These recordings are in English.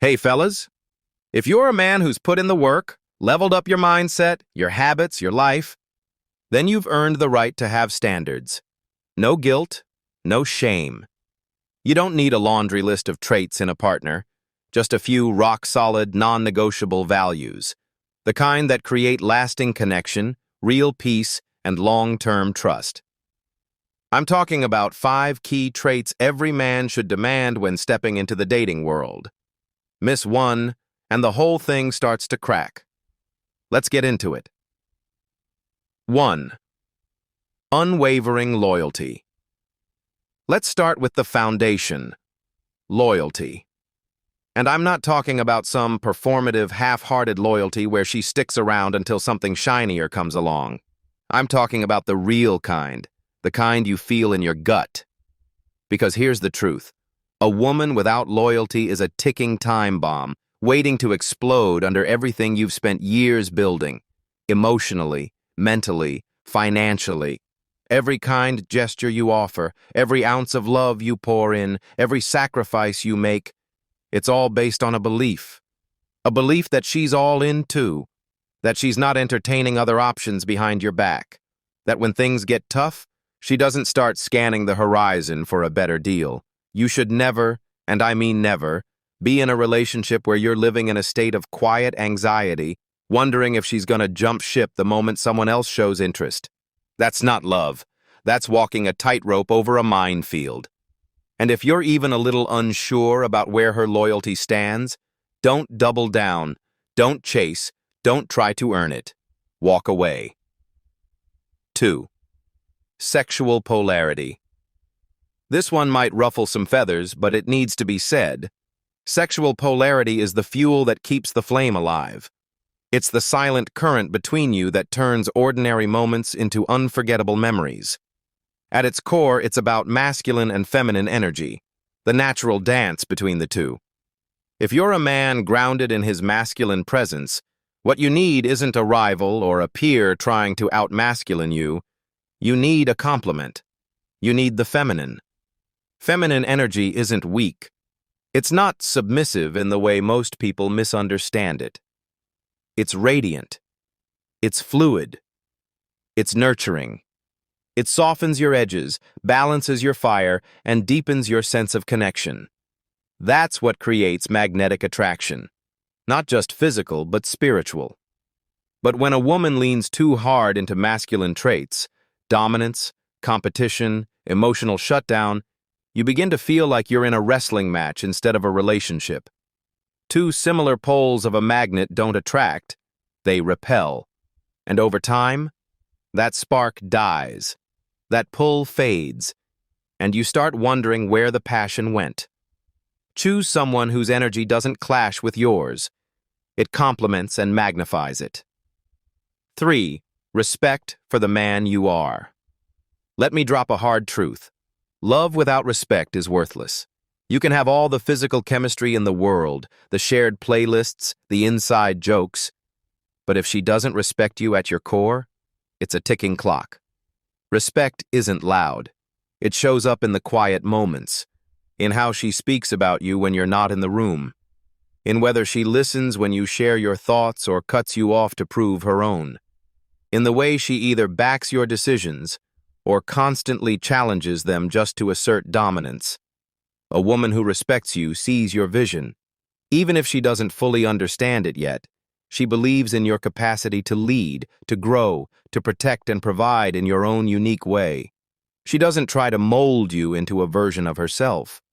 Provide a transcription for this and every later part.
Hey fellas, if you're a man who's put in the work, leveled up your mindset, your habits, your life, then you've earned the right to have standards. No guilt, no shame. You don't need a laundry list of traits in a partner, just a few rock-solid, non-negotiable values, the kind that create lasting connection, real peace, and long-term trust. I'm talking about 5 key traits every man should demand when stepping into the dating world. Miss one, and the whole thing starts to crack. Let's get into it. 1. Unwavering loyalty. Let's start with the foundation, loyalty. And I'm not talking about some performative, half-hearted loyalty where she sticks around until something shinier comes along. I'm talking about the real kind, the kind you feel in your gut. Because here's the truth. A woman without loyalty is a ticking time bomb, waiting to explode under everything you've spent years building, emotionally, mentally, financially. Every kind gesture you offer, every ounce of love you pour in, every sacrifice you make, it's all based on a belief. A belief that she's all in too, that she's not entertaining other options behind your back, that when things get tough, she doesn't start scanning the horizon for a better deal. You should never, and I mean never, be in a relationship where you're living in a state of quiet anxiety, wondering if she's gonna jump ship the moment someone else shows interest. That's not love. That's walking a tightrope over a minefield. And if you're even a little unsure about where her loyalty stands, don't double down, don't chase, don't try to earn it. Walk away. 2. Sexual polarity. This one might ruffle some feathers, but it needs to be said. Sexual polarity is the fuel that keeps the flame alive. It's the silent current between you that turns ordinary moments into unforgettable memories. At its core, it's about masculine and feminine energy, the natural dance between the two. If you're a man grounded in his masculine presence, what you need isn't a rival or a peer trying to out-masculine you. You need a complement. You need the feminine. Feminine energy isn't weak. It's not submissive in the way most people misunderstand it. It's radiant. It's fluid. It's nurturing. It softens your edges, balances your fire, and deepens your sense of connection. That's what creates magnetic attraction. Not just physical, but spiritual. But when a woman leans too hard into masculine traits, dominance, competition, emotional shutdown, you begin to feel like you're in a wrestling match instead of a relationship. Two similar poles of a magnet don't attract, they repel. And over time, that spark dies, that pull fades, and you start wondering where the passion went. Choose someone whose energy doesn't clash with yours. It complements and magnifies it. 3. Respect for the man you are. Let me drop a hard truth. Love without respect is worthless. You can have all the physical chemistry in the world, the shared playlists, the inside jokes, but if she doesn't respect you at your core, it's a ticking clock. Respect isn't loud. It shows up in the quiet moments, in how she speaks about you when you're not in the room, in whether she listens when you share your thoughts or cuts you off to prove her own, in the way she either backs your decisions or constantly challenges them just to assert dominance. A woman who respects you sees your vision. Even if she doesn't fully understand it yet, she believes in your capacity to lead, to grow, to protect and provide in your own unique way. She doesn't try to mold you into a version of herself.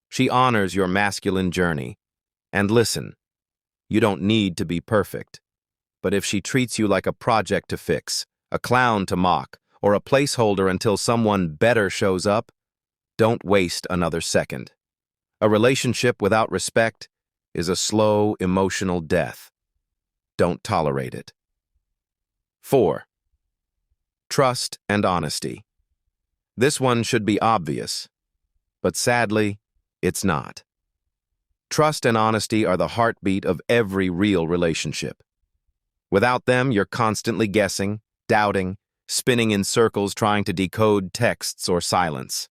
She honors your masculine journey. And listen, you don't need to be perfect. But if she treats you like a project to fix, a clown to mock, or a placeholder until someone better shows up, don't waste another second. A relationship without respect is a slow, emotional death. Don't tolerate it. 4. Trust and honesty. This one should be obvious, but sadly, it's not. Trust and honesty are the heartbeat of every real relationship. Without them, you're constantly guessing, doubting, spinning in circles trying to decode texts or silence.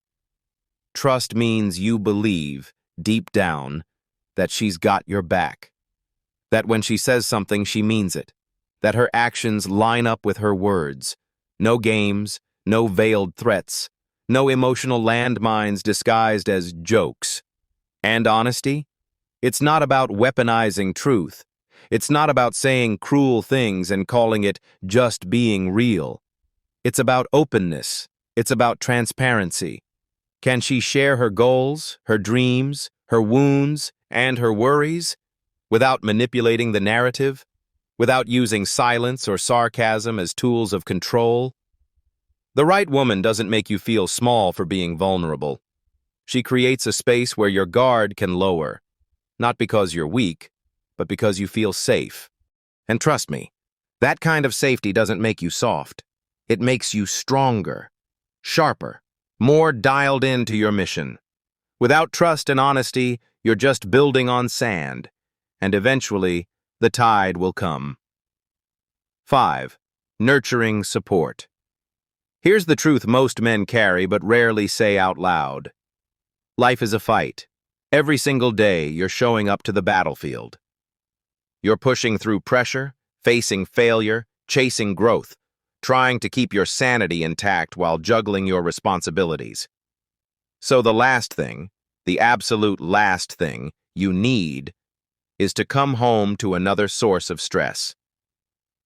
Trust means you believe, deep down, that she's got your back, that when she says something, she means it, that her actions line up with her words. No games, no veiled threats, no emotional landmines disguised as jokes. And honesty? It's not about weaponizing truth. It's not about saying cruel things and calling it just being real. It's about openness. It's about transparency. Can she share her goals, her dreams, her wounds, and her worries without manipulating the narrative, without using silence or sarcasm as tools of control? The right woman doesn't make you feel small for being vulnerable. She creates a space where your guard can lower, not because you're weak, but because you feel safe. And trust me, that kind of safety doesn't make you soft. It makes you stronger, sharper, more dialed into your mission. Without trust and honesty, you're just building on sand, and eventually, the tide will come. 5. Nurturing support. Here's the truth most men carry but rarely say out loud. Life is a fight. Every single day, you're showing up to the battlefield. You're pushing through pressure, facing failure, chasing growth, trying to keep your sanity intact while juggling your responsibilities. So the last thing, the absolute last thing, you need is to come home to another source of stress.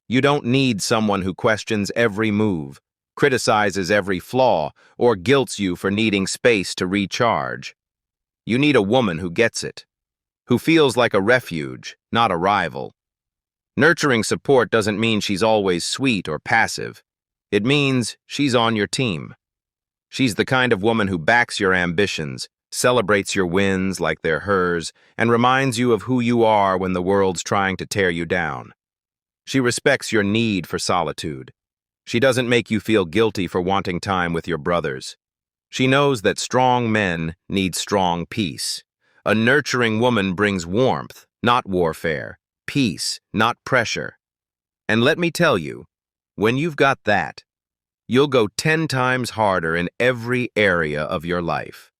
You don't need someone who questions every move, criticizes every flaw, or guilts you for needing space to recharge. You need a woman who gets it, who feels like a refuge, not a rival. Nurturing support doesn't mean she's always sweet or passive. It means she's on your team. She's the kind of woman who backs your ambitions, celebrates your wins like they're hers, and reminds you of who you are when the world's trying to tear you down. She respects your need for solitude. She doesn't make you feel guilty for wanting time with your brothers. She knows that strong men need strong peace. A nurturing woman brings warmth, not warfare, peace, not pressure. And let me tell you, when you've got that, you'll go 10 times harder in every area of your life.